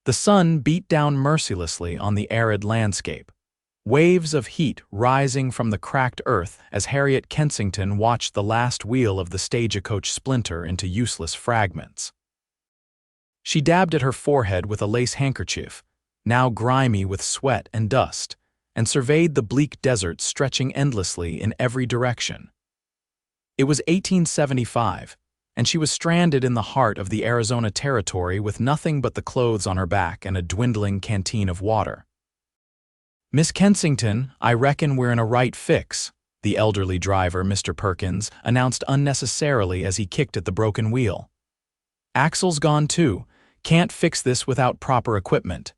The sun beat down mercilessly on the arid landscape, waves of heat rising from the cracked earth as Harriet Kensington watched the last wheel of the stagecoach splinter into useless fragments. She dabbed at her forehead with a lace handkerchief, now grimy with sweat and dust, and surveyed the bleak desert stretching endlessly in every direction. It was 1875, and she was stranded in the heart of the Arizona Territory with nothing but the clothes on her back and a dwindling canteen of water. "Miss Kensington, I reckon we're in a right fix," the elderly driver, Mr. Perkins, announced unnecessarily as he kicked at the broken wheel. "Axle's gone too. Can't fix this without proper equipment."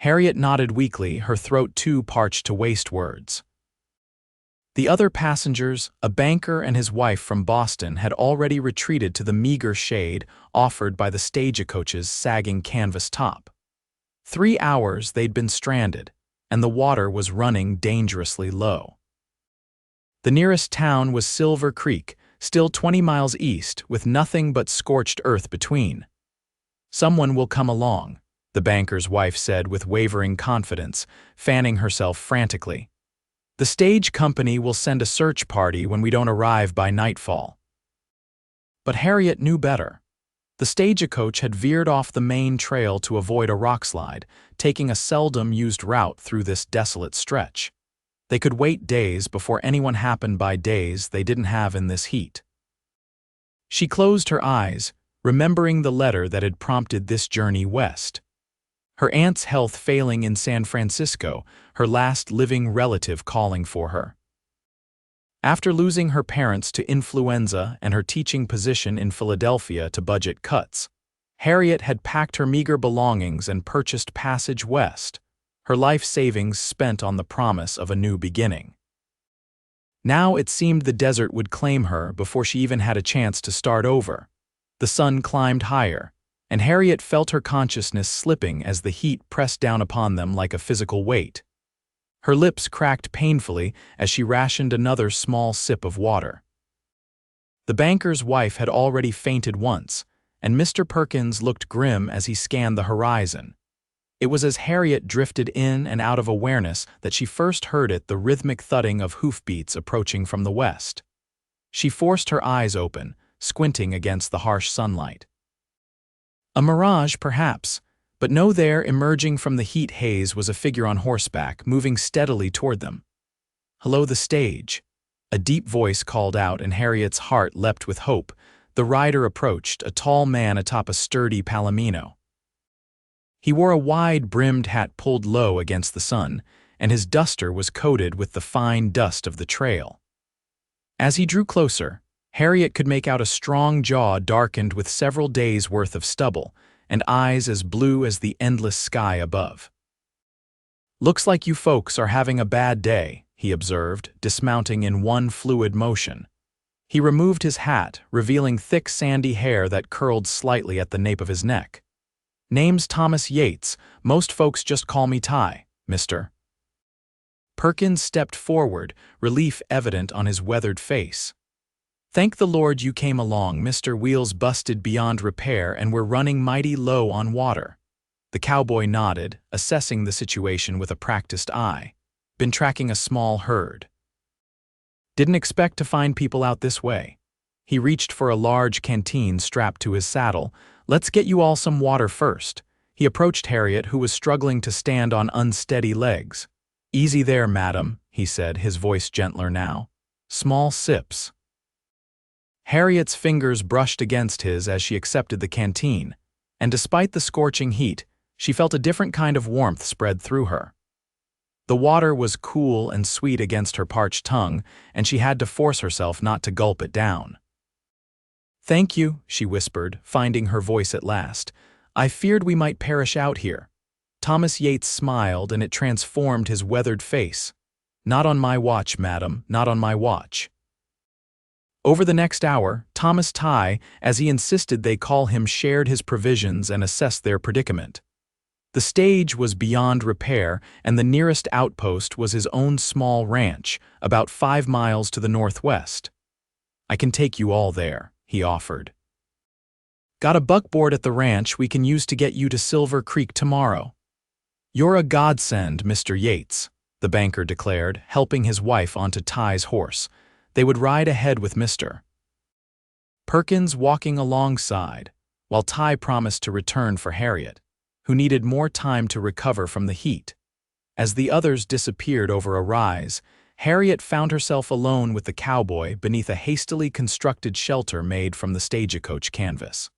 Harriet nodded weakly, her throat too parched to waste words. The other passengers, a banker and his wife from Boston, had already retreated to the meager shade offered by the stagecoach's sagging canvas top. 3 hours they'd been stranded, and the water was running dangerously low. The nearest town was Silver Creek, still 20 miles east, with nothing but scorched earth between. "Someone will come along," the banker's wife said with wavering confidence, fanning herself frantically. "The stage company will send a search party when we don't arrive by nightfall." But Harriet knew better. The stagecoach had veered off the main trail to avoid a rockslide, taking a seldom-used route through this desolate stretch. They could wait days before anyone happened by days they didn't have in this heat. She closed her eyes, remembering the letter that had prompted this journey west. Her aunt's health failing in San Francisco, her last living relative calling for her. After losing her parents to influenza and her teaching position in Philadelphia to budget cuts, Harriet had packed her meager belongings and purchased passage west, her life savings spent on the promise of a new beginning. Now it seemed the desert would claim her before she even had a chance to start over. The sun climbed higher, and Harriet felt her consciousness slipping as the heat pressed down upon them like a physical weight. Her lips cracked painfully as she rationed another small sip of water. The banker's wife had already fainted once, and Mr. Perkins looked grim as he scanned the horizon. It was as Harriet drifted in and out of awareness that she first heard the rhythmic thudding of hoofbeats approaching from the west. She forced her eyes open, squinting against the harsh sunlight. A mirage, perhaps, but no, there, emerging from the heat haze, was a figure on horseback, moving steadily toward them. "Hello, the stage," a deep voice called out, and Harriet's heart leapt with hope. The rider approached, a tall man atop a sturdy palomino. He wore a wide-brimmed hat pulled low against the sun, and his duster was coated with the fine dust of the trail. As he drew closer, Harriet could make out a strong jaw darkened with several days' worth of stubble, and eyes as blue as the endless sky above. "Looks like you folks are having a bad day," he observed, dismounting in one fluid motion. He removed his hat, revealing thick sandy hair that curled slightly at the nape of his neck. "Name's Thomas Yates. Most folks just call me Ty, mister." Perkins stepped forward, relief evident on his weathered face. "Thank the Lord you came along, Mr. Wheels busted beyond repair and we're running mighty low on water." The cowboy nodded, assessing the situation with a practiced eye. "Been tracking a small herd. Didn't expect to find people out this way." He reached for a large canteen strapped to his saddle. "Let's get you all some water first." He approached Harriet, who was struggling to stand on unsteady legs. "Easy there, madam," he said, his voice gentler now. "Small sips." Harriet's fingers brushed against his as she accepted the canteen, and despite the scorching heat, she felt a different kind of warmth spread through her. The water was cool and sweet against her parched tongue, and she had to force herself not to gulp it down. "Thank you," she whispered, finding her voice at last. "I feared we might perish out here." Thomas Yates smiled, and it transformed his weathered face. "Not on my watch, madam, not on my watch." Over the next hour, Thomas Ty, as he insisted they call him, shared his provisions and assessed their predicament. The stage was beyond repair, and the nearest outpost was his own small ranch, about 5 miles to the northwest. "I can take you all there," he offered. Got a buckboard at the ranch we can use to get you to Silver Creek tomorrow. You're a godsend, Mr. Yates, the banker declared, helping his wife onto Ty's horse. They would ride ahead with Mr. Perkins walking alongside, while Ty promised to return for Harriet, who needed more time to recover from the heat. As the others disappeared over a rise, Harriet found herself alone with the cowboy beneath a hastily constructed shelter made from the stagecoach canvas.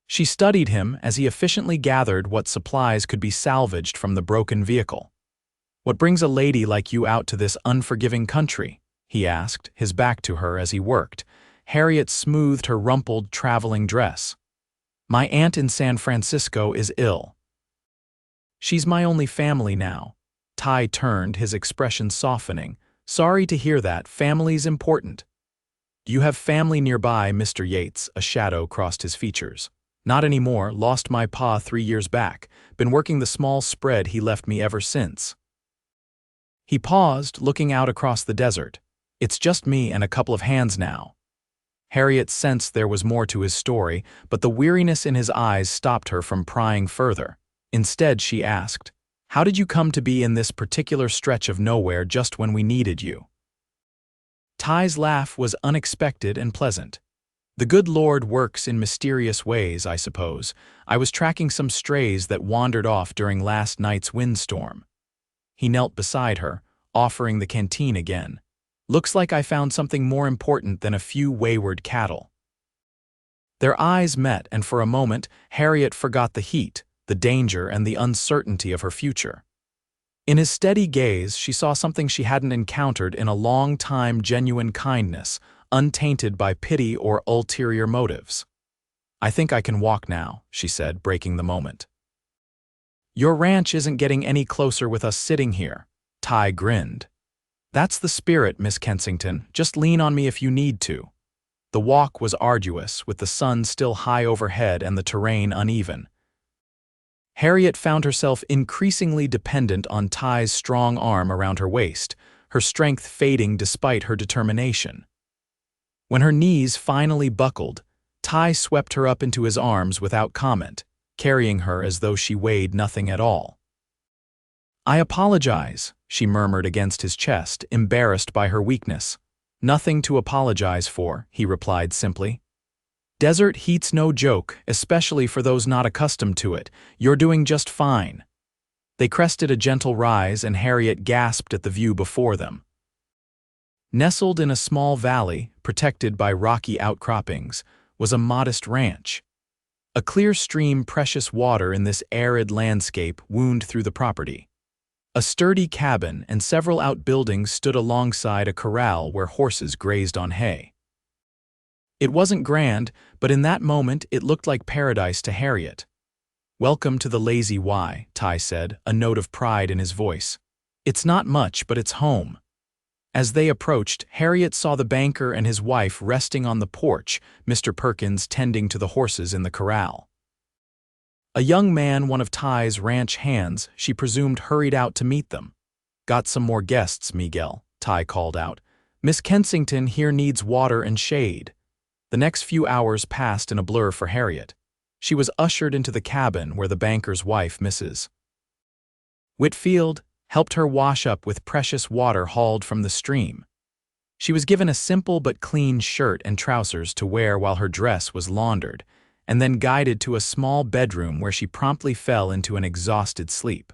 She studied him as he efficiently gathered what supplies could be salvaged from the broken vehicle. "What brings a lady like you out to this unforgiving country?" he asked, his back to her as he worked. Harriet smoothed her rumpled traveling dress. "My aunt in San Francisco is ill." "She's my only family now." Ty turned, his expression softening. "Sorry to hear that. Family's important." "Do you have family nearby, Mr. Yates?" A shadow crossed his features. "Not anymore. Lost my pa 3 years back. Been working the small spread he left me ever since." He paused, looking out across the desert. "It's just me and a couple of hands now." Harriet sensed there was more to his story, but the weariness in his eyes stopped her from prying further. Instead, she asked, "How did you come to be in this particular stretch of nowhere just when we needed you?" Ty's laugh was unexpected and pleasant. "The good Lord works in mysterious ways, I suppose. I was tracking some strays that wandered off during last night's windstorm." He knelt beside her, offering the canteen again. "Looks like I found something more important than a few wayward cattle." Their eyes met, and for a moment, Harriet forgot the heat, the danger, and the uncertainty of her future. In his steady gaze, she saw something she hadn't encountered in a long time: genuine kindness, untainted by pity or ulterior motives. "I think I can walk now," she said, breaking the moment. "Your ranch isn't getting any closer with us sitting here." Ty grinned. "That's the spirit, Miss Kensington. Just lean on me if you need to." The walk was arduous, with the sun still high overhead and the terrain uneven. Harriet found herself increasingly dependent on Ty's strong arm around her waist, her strength fading despite her determination. When her knees finally buckled, Ty swept her up into his arms without comment, carrying her as though she weighed nothing at all. "I apologize," she murmured against his chest, embarrassed by her weakness. "Nothing to apologize for," he replied simply. "Desert heat's no joke, especially for those not accustomed to it. You're doing just fine." They crested a gentle rise, and Harriet gasped at the view before them. Nestled in a small valley, protected by rocky outcroppings, was a modest ranch. A clear stream, precious water in this arid landscape, wound through the property. A sturdy cabin and several outbuildings stood alongside a corral where horses grazed on hay. It wasn't grand, but in that moment it looked like paradise to Harriet. "Welcome to the Lazy Y," Ty said, a note of pride in his voice. "It's not much, but it's home." As they approached, Harriet saw the banker and his wife resting on the porch, Mr. Perkins tending to the horses in the corral. A young man, one of Ty's ranch hands, she presumed hurried out to meet them. "Got some more guests, Miguel," Ty called out. "Miss Kensington here needs water and shade." The next few hours passed in a blur for Harriet. She was ushered into the cabin where the banker's wife, Mrs. Whitfield, helped her wash up with precious water hauled from the stream. She was given a simple but clean shirt and trousers to wear while her dress was laundered, and then guided to a small bedroom where she promptly fell into an exhausted sleep.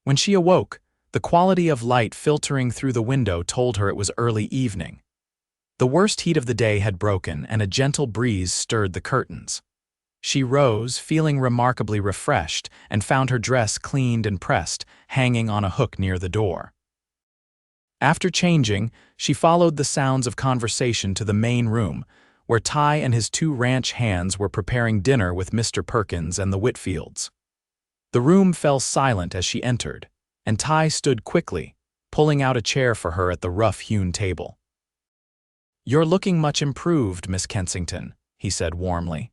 When she awoke, the quality of light filtering through the window told her it was early evening. The worst heat of the day had broken, and a gentle breeze stirred the curtains. She rose, feeling remarkably refreshed, and found her dress cleaned and pressed, hanging on a hook near the door. After changing, she followed the sounds of conversation to the main room, where Ty and his 2 ranch hands were preparing dinner with Mr. Perkins and the Whitfields. The room fell silent as she entered, and Ty stood quickly, pulling out a chair for her at the rough-hewn table. "You're looking much improved, Miss Kensington," he said warmly.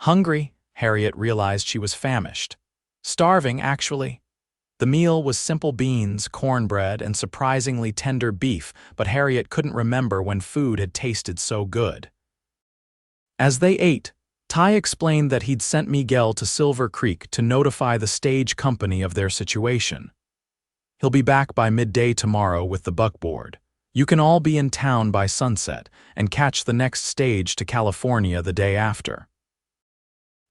"Hungry?" Harriet realized she was famished. "Starving, actually." The meal was simple beans, cornbread, and surprisingly tender beef, but Harriet couldn't remember when food had tasted so good. As they ate, Ty explained that he'd sent Miguel to Silver Creek to notify the stage company of their situation. He'll be back by midday tomorrow with the buckboard. You can all be in town by sunset and catch the next stage to California the day after.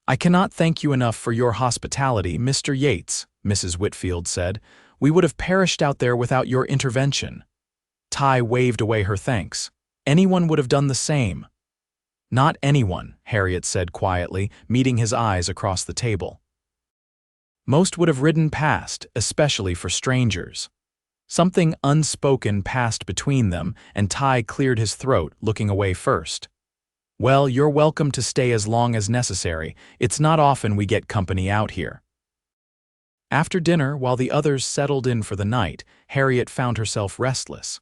I cannot thank you enough for your hospitality, Mr. Yates, Mrs. Whitfield said. We would have perished out there without your intervention. Ty waved away her thanks. Anyone would have done the same. Not anyone, Harriet said quietly, meeting his eyes across the table. Most would have ridden past, especially for strangers. Something unspoken passed between them, and Ty cleared his throat, looking away first. Well, you're welcome to stay as long as necessary. It's not often we get company out here. After dinner, while the others settled in for the night, Harriet found herself restless.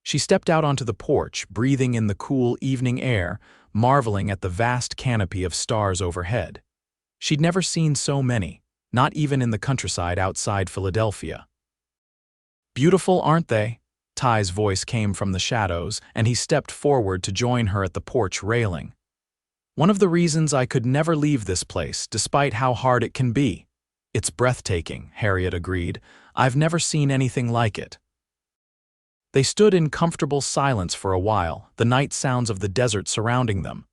She stepped out onto the porch, breathing in the cool evening air, marveling at the vast canopy of stars overhead. She'd never seen so many, not even in the countryside outside Philadelphia. Beautiful, aren't they? Ty's voice came from the shadows, and he stepped forward to join her at the porch railing. One of the reasons I could never leave this place, despite how hard it can be. It's breathtaking, Harriet agreed. I've never seen anything like it. They stood in comfortable silence for a while, the night sounds of the desert surrounding them.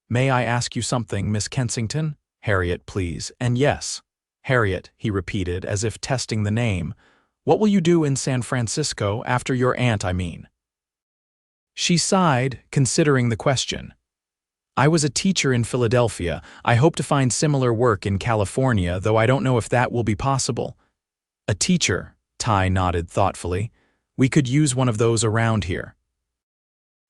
May I ask you something, Miss Kensington? Harriet, please. And yes. Harriet, he repeated, as if testing the name. What will you do in San Francisco after your aunt, I mean? She sighed, considering the question. I was a teacher in Philadelphia. I hope to find similar work in California, though I don't know if that will be possible. A teacher, Ty nodded thoughtfully. We could use one of those around here.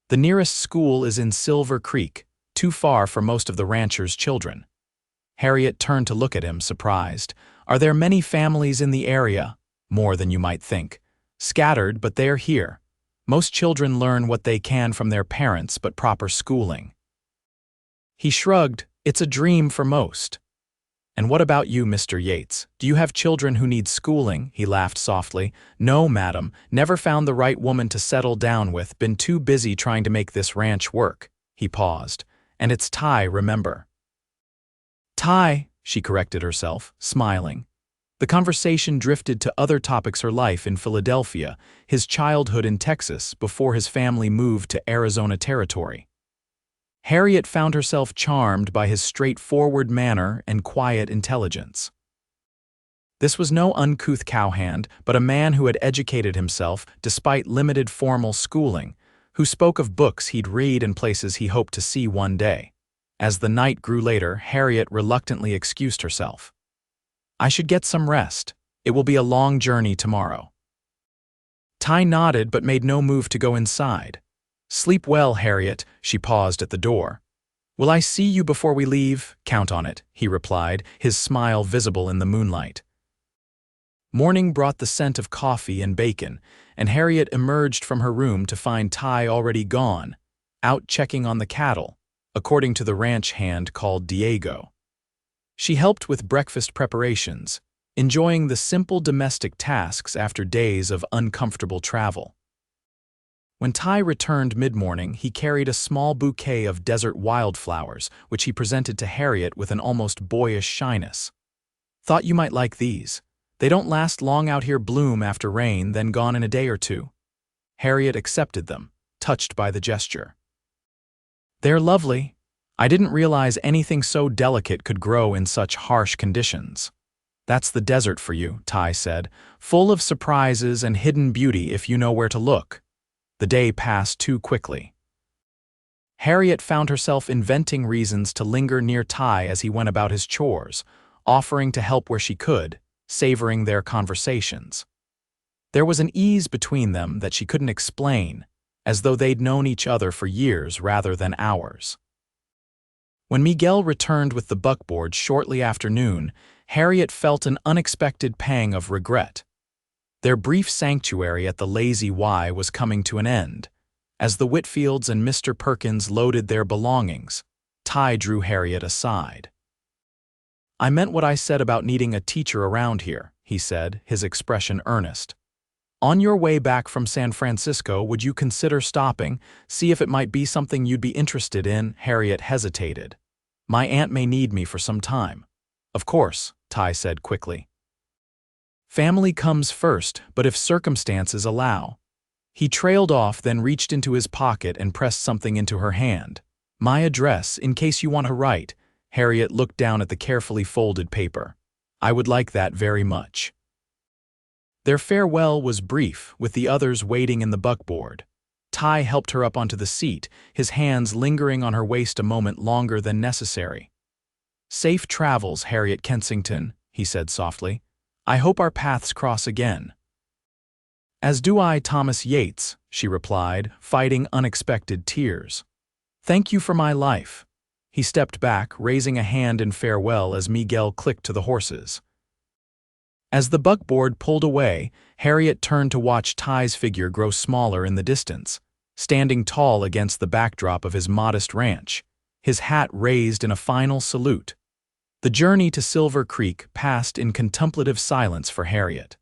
The nearest school is in Silver Creek, too far for most of the ranchers' children. Harriet turned to look at him, surprised. Are there many families in the area? More than you might think. Scattered, but they're here. Most children learn what they can from their parents, but proper schooling. He shrugged. It's a dream for most. And what about you, Mr. Yates? Do you have children who need schooling? He laughed softly. No, madam. Never found the right woman to settle down with. Been too busy trying to make this ranch work. He paused. And it's Ty, remember. Ty, she corrected herself, smiling. The conversation drifted to other topics: her life in Philadelphia, his childhood in Texas before his family moved to Arizona territory. Harriet found herself charmed by his straightforward manner and quiet intelligence. This was no uncouth cowhand, but a man who had educated himself despite limited formal schooling, who spoke of books he'd read and places he hoped to see one day. As the night grew later, Harriet reluctantly excused herself. I should get some rest. It will be a long journey tomorrow. Ty nodded but made no move to go inside. Sleep well, Harriet, she paused at the door. Will I see you before we leave? Count on it, he replied, his smile visible in the moonlight. Morning brought the scent of coffee and bacon, and Harriet emerged from her room to find Ty already gone, out checking on the cattle, according to the ranch hand called Diego. She helped with breakfast preparations, enjoying the simple domestic tasks after days of uncomfortable travel. When Ty returned mid-morning, he carried a small bouquet of desert wildflowers, which he presented to Harriet with an almost boyish shyness. Thought you might like these. They don't last long out here, bloom after rain, then gone in a day or two. Harriet accepted them, touched by the gesture. They're lovely. I didn't realize anything so delicate could grow in such harsh conditions. That's the desert for you, Ty said, full of surprises and hidden beauty if you know where to look. The day passed too quickly. Harriet found herself inventing reasons to linger near Ty as he went about his chores, offering to help where she could, savoring their conversations. There was an ease between them that she couldn't explain, as though they'd known each other for years rather than hours. When Miguel returned with the buckboard shortly after noon, Harriet felt an unexpected pang of regret. Their brief sanctuary at the Lazy Y was coming to an end. As the Whitfields and Mr. Perkins loaded their belongings, Ty drew Harriet aside. I meant what I said about needing a teacher around here, he said, his expression earnest. On your way back from San Francisco, would you consider stopping, see if it might be something you'd be interested in? Harriet hesitated. My aunt may need me for some time. Of course, Ty said quickly. Family comes first, but if circumstances allow. He trailed off, then reached into his pocket and pressed something into her hand. My address, in case you want to write. Harriet looked down at the carefully folded paper. I would like that very much. Their farewell was brief, with the others waiting in the buckboard. Ty helped her up onto the seat, his hands lingering on her waist a moment longer than necessary. Safe travels, Harriet Kensington, he said softly. I hope our paths cross again. As do I, Thomas Yates, she replied, fighting unexpected tears. Thank you for my life. He stepped back, raising a hand in farewell as Miguel clicked to the horses. As the buckboard pulled away, Harriet turned to watch Ty's figure grow smaller in the distance, standing tall against the backdrop of his modest ranch, his hat raised in a final salute. The journey to Silver Creek passed in contemplative silence for Harriet.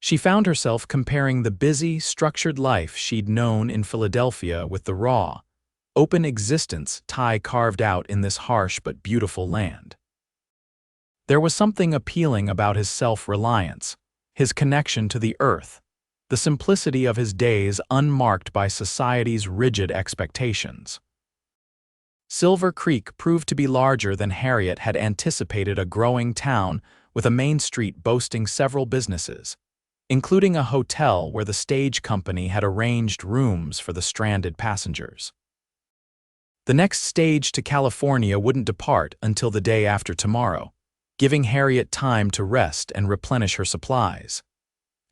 She found herself comparing the busy, structured life she'd known in Philadelphia with the raw, open existence Ty carved out in this harsh but beautiful land. There was something appealing about his self-reliance, his connection to the earth, the simplicity of his days unmarked by society's rigid expectations. Silver Creek proved to be larger than Harriet had anticipated, a growing town with a main street boasting several businesses, including a hotel where the stage company had arranged rooms for the stranded passengers. The next stage to California wouldn't depart until the day after tomorrow, giving Harriet time to rest and replenish her supplies.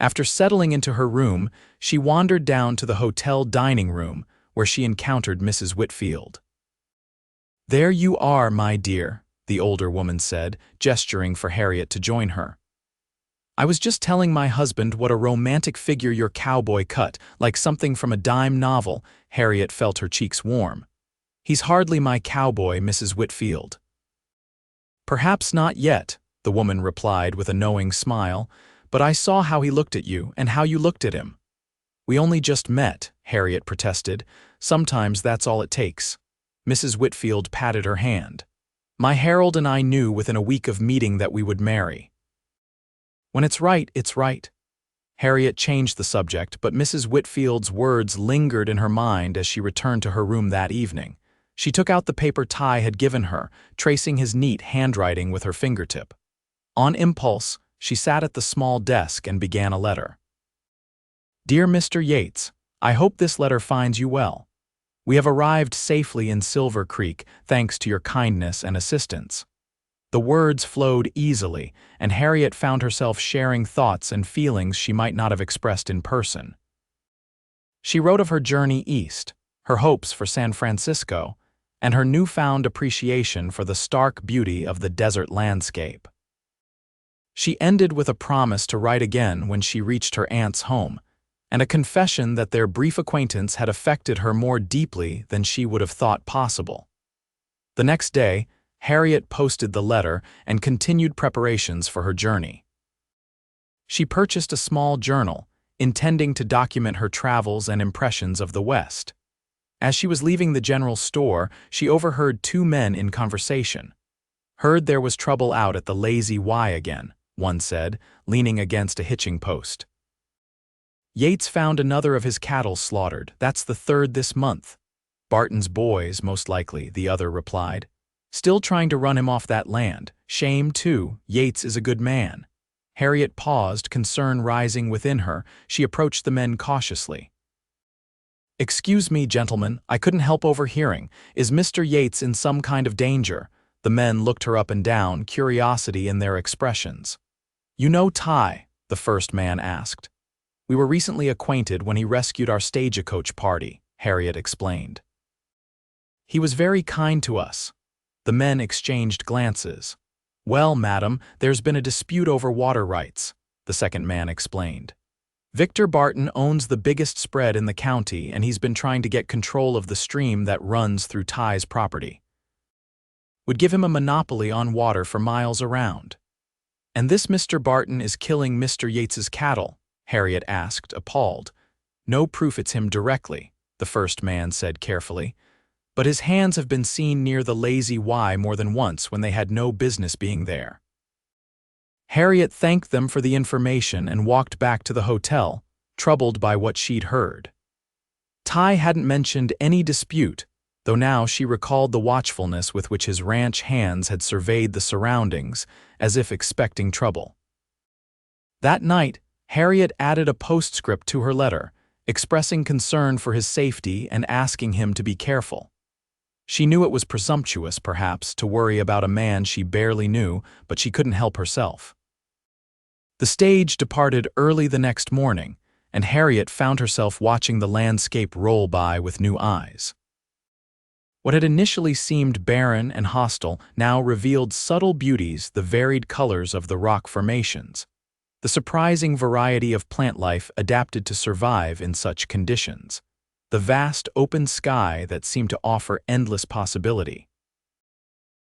After settling into her room, she wandered down to the hotel dining room where she encountered Mrs. Whitfield. There you are, my dear, the older woman said, gesturing for Harriet to join her. I was just telling my husband what a romantic figure your cowboy cut, like something from a dime novel. Harriet felt her cheeks warm. He's hardly my cowboy, Mrs. Whitfield. Perhaps not yet, the woman replied with a knowing smile, but I saw how he looked at you and how you looked at him. We only just met, Harriet protested. Sometimes that's all it takes. Mrs. Whitfield patted her hand. My Harold and I knew within a week of meeting that we would marry. When it's right, it's right. Harriet changed the subject, but Mrs. Whitfield's words lingered in her mind as she returned to her room that evening. She took out the paper Ty had given her, tracing his neat handwriting with her fingertip. On impulse, she sat at the small desk and began a letter. Dear Mr. Yates, I hope this letter finds you well. We have arrived safely in Silver Creek, thanks to your kindness and assistance. The words flowed easily, and Harriet found herself sharing thoughts and feelings she might not have expressed in person. She wrote of her journey east, her hopes for San Francisco, and her newfound appreciation for the stark beauty of the desert landscape. She ended with a promise to write again when she reached her aunt's home, and a confession that their brief acquaintance had affected her more deeply than she would have thought possible. The next day, Harriet posted the letter and continued preparations for her journey. She purchased a small journal, intending to document her travels and impressions of the West. As she was leaving the general store, she overheard two men in conversation. Heard there was trouble out at the Lazy Y again, one said, leaning against a hitching post. Yates found another of his cattle slaughtered. That's the third this month. Barton's boys, most likely, the other replied. Still trying to run him off that land. Shame, too. Yates is a good man. Harriet paused, concern rising within her. She approached the men cautiously. Excuse me, gentlemen, I couldn't help overhearing. Is Mr. Yates in some kind of danger? The men looked her up and down, curiosity in their expressions. You know Ty? The first man asked. We were recently acquainted when he rescued our Stagecoach party, Harriet explained. He was very kind to us. The men exchanged glances. Well, madam, there's been a dispute over water rights, the second man explained. Victor Barton owns the biggest spread in the county, and he's been trying to get control of the stream that runs through Ty's property. Would give him a monopoly on water for miles around. And this Mr. Barton is killing Mr. Yates's cattle, Harriet asked, appalled. "No proof it's him directly," the first man said carefully. "But his hands have been seen near the Lazy Y more than once when they had no business being there." Harriet thanked them for the information and walked back to the hotel, troubled by what she'd heard. Ty hadn't mentioned any dispute, though now she recalled the watchfulness with which his ranch hands had surveyed the surroundings, as if expecting trouble. That night, Harriet added a postscript to her letter, expressing concern for his safety and asking him to be careful. She knew it was presumptuous, perhaps, to worry about a man she barely knew, but she couldn't help herself. The stage departed early the next morning, and Harriet found herself watching the landscape roll by with new eyes. What had initially seemed barren and hostile now revealed subtle beauties, the varied colors of the rock formations, the surprising variety of plant life adapted to survive in such conditions, the vast open sky that seemed to offer endless possibility.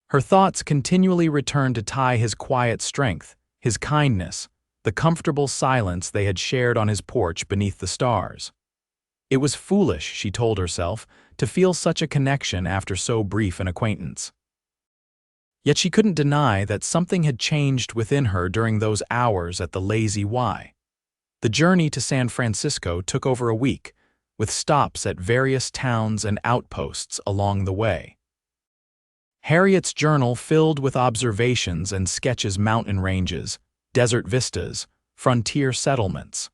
Her thoughts continually returned to Ty, his quiet strength, his kindness, the comfortable silence they had shared on his porch beneath the stars. It was foolish, she told herself, to feel such a connection after so brief an acquaintance. Yet she couldn't deny that something had changed within her during those hours at the Lazy Y. The journey to San Francisco took over a week, with stops at various towns and outposts along the way. Harriet's journal filled with observations and sketches, mountain ranges, desert vistas, frontier settlements.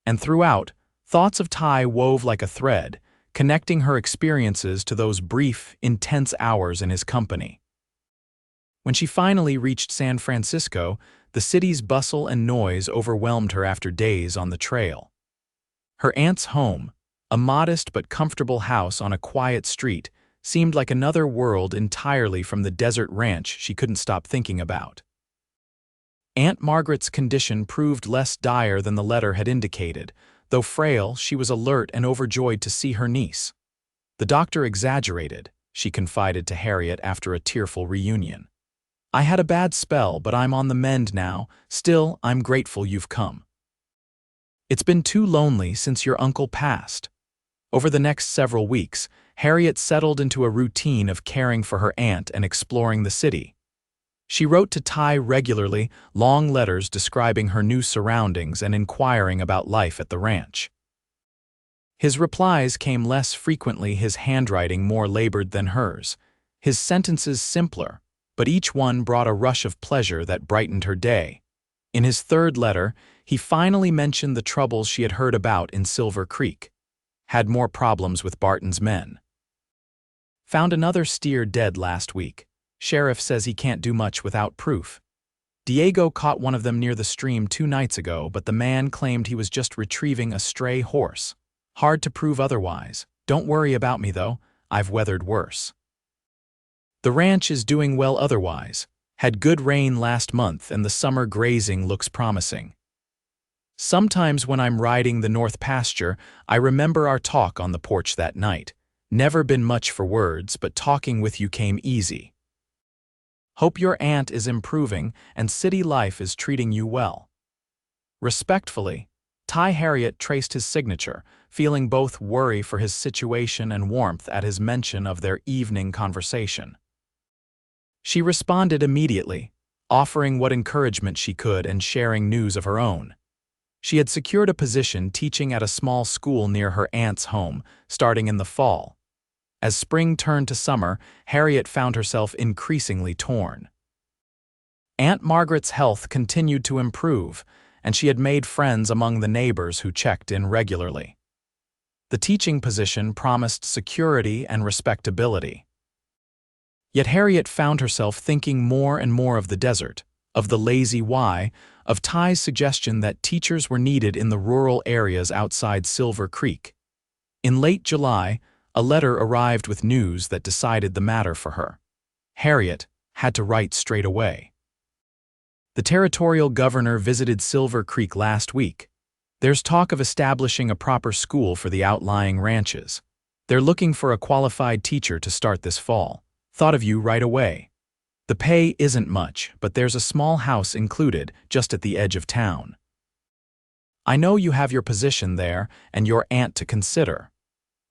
And throughout, thoughts of Ty wove like a thread, connecting her experiences to those brief, intense hours in his company. When she finally reached San Francisco, the city's bustle and noise overwhelmed her after days on the trail. Her aunt's home, a modest but comfortable house on a quiet street, seemed like another world entirely from the desert ranch she couldn't stop thinking about. Aunt Margaret's condition proved less dire than the letter had indicated. Though frail, she was alert and overjoyed to see her niece. "The doctor exaggerated," she confided to Harriet after a tearful reunion. "I had a bad spell, but I'm on the mend now. Still, I'm grateful you've come. It's been too lonely since your uncle passed." Over the next several weeks, Harriet settled into a routine of caring for her aunt and exploring the city. She wrote to Ty regularly, long letters describing her new surroundings and inquiring about life at the ranch. His replies came less frequently, his handwriting more labored than hers, his sentences simpler, but each one brought a rush of pleasure that brightened her day. In his third letter, he finally mentioned the troubles she had heard about in Silver Creek. "Had more problems with Barton's men. Found another steer dead last week. Sheriff says he can't do much without proof. Diego caught one of them near the stream 2 nights ago, but the man claimed he was just retrieving a stray horse. Hard to prove otherwise. Don't worry about me, though. I've weathered worse. The ranch is doing well otherwise. Had good rain last month and the summer grazing looks promising. Sometimes when I'm riding the north pasture, I remember our talk on the porch that night. Never been much for words, but talking with you came easy. Hope your aunt is improving and city life is treating you well. Respectfully, Ty." Harriet traced his signature, feeling both worry for his situation and warmth at his mention of their evening conversation. She responded immediately, offering what encouragement she could and sharing news of her own. She had secured a position teaching at a small school near her aunt's home, starting in the fall. As spring turned to summer, Harriet found herself increasingly torn. Aunt Margaret's health continued to improve, and she had made friends among the neighbors who checked in regularly. The teaching position promised security and respectability. Yet Harriet found herself thinking more and more of the desert, of the Lazy Y, of Ty's suggestion that teachers were needed in the rural areas outside Silver Creek. In late July, a letter arrived with news that decided the matter for her. Harriet had to write straight away. "The territorial governor visited Silver Creek last week. There's talk of establishing a proper school for the outlying ranches. They're looking for a qualified teacher to start this fall. Thought of you right away. The pay isn't much, but there's a small house included just at the edge of town. I know you have your position there and your aunt to consider.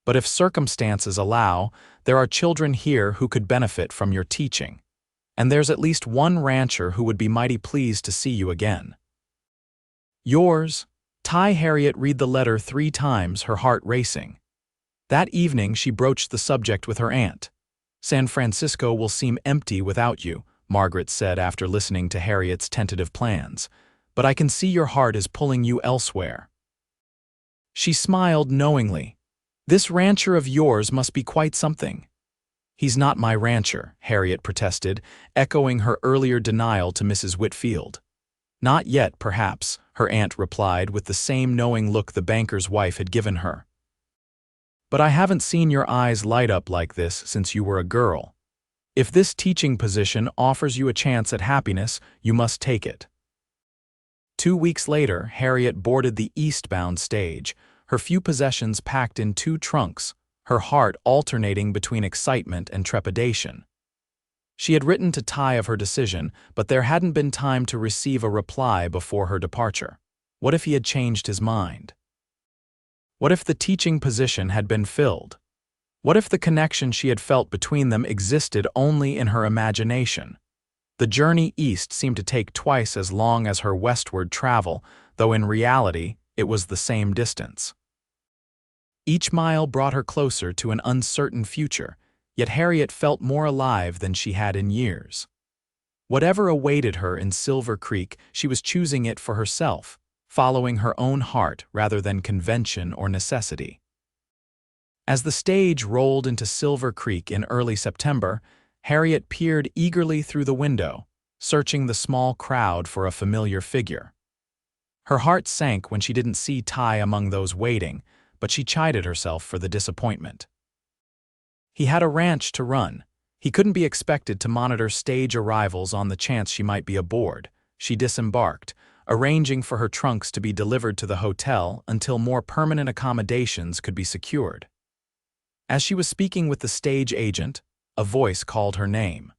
But if circumstances allow, there are children here who could benefit from your teaching. And there's at least one rancher who would be mighty pleased to see you again. Yours, Ty. Harriet read the letter 3 times, her heart racing. That evening she broached the subject with her aunt. San Francisco will seem empty without you, Margaret said after listening to Harriet's tentative plans. But I can see your heart is pulling you elsewhere. She smiled knowingly. This rancher of yours must be quite something. He's not my rancher, Harriet protested, echoing her earlier denial to Mrs. Whitfield. Not yet, perhaps, her aunt replied with the same knowing look the banker's wife had given her. But I haven't seen your eyes light up like this since you were a girl. If this teaching position offers you a chance at happiness, you must take it. 2 weeks later, Harriet boarded the eastbound stage, her few possessions packed in 2 trunks, her heart alternating between excitement and trepidation. She had written to Ty of her decision, but there hadn't been time to receive a reply before her departure. What if he had changed his mind? What if the teaching position had been filled? What if the connection she had felt between them existed only in her imagination? The journey east seemed to take twice as long as her westward travel, though in reality it was the same distance. Each mile brought her closer to an uncertain future, yet Harriet felt more alive than she had in years. Whatever awaited her in Silver Creek, she was choosing it for herself, following her own heart rather than convention or necessity. As the stage rolled into Silver Creek in early September, Harriet peered eagerly through the window, searching the small crowd for a familiar figure. Her heart sank when she didn't see Ty among those waiting, but she chided herself for the disappointment. He had a ranch to run. He couldn't be expected to monitor stage arrivals on the chance she might be aboard. She disembarked, arranging for her trunks to be delivered to the hotel until more permanent accommodations could be secured. As she was speaking with the stage agent, a voice called her name.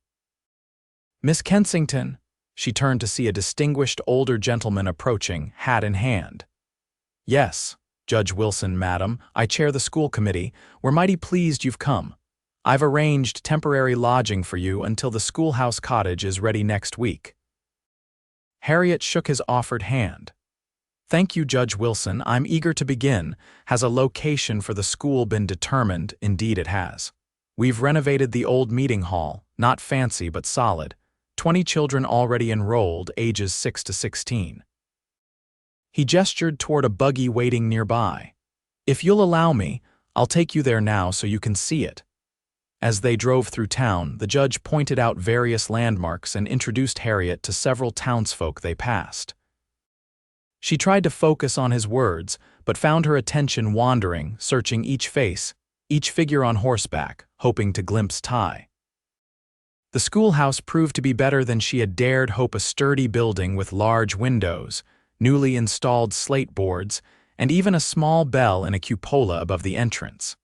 Miss Kensington. She turned to see a distinguished older gentleman approaching, hat in hand. Yes, Judge Wilson, madam, I chair the school committee. We're mighty pleased you've come. I've arranged temporary lodging for you until the schoolhouse cottage is ready next week. Harriet shook his offered hand. Thank you, Judge Wilson. I'm eager to begin. Has a location for the school been determined? Indeed it has. We've renovated the old meeting hall, not fancy but solid. 20 children already enrolled, ages 6 to 16. He gestured toward a buggy waiting nearby. If you'll allow me, I'll take you there now so you can see it. As they drove through town, the judge pointed out various landmarks and introduced Harriet to several townsfolk they passed. She tried to focus on his words, but found her attention wandering, searching each face, each figure on horseback, hoping to glimpse Ty. The schoolhouse proved to be better than she had dared hope. A sturdy building with large windows, newly installed slate boards, and even a small bell in a cupola above the entrance.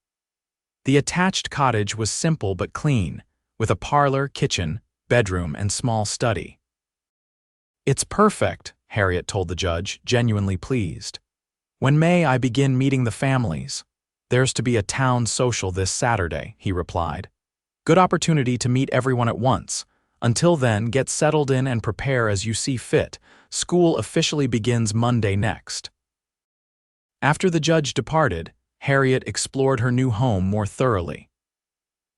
The attached cottage was simple but clean, with a parlor, kitchen, bedroom, and small study. It's perfect, Harriet told the judge, genuinely pleased. When may I begin meeting the families? There's to be a town social this Saturday, he replied. Good opportunity to meet everyone at once. Until then, get settled in and prepare as you see fit. School officially begins Monday next. After the judge departed, Harriet explored her new home more thoroughly.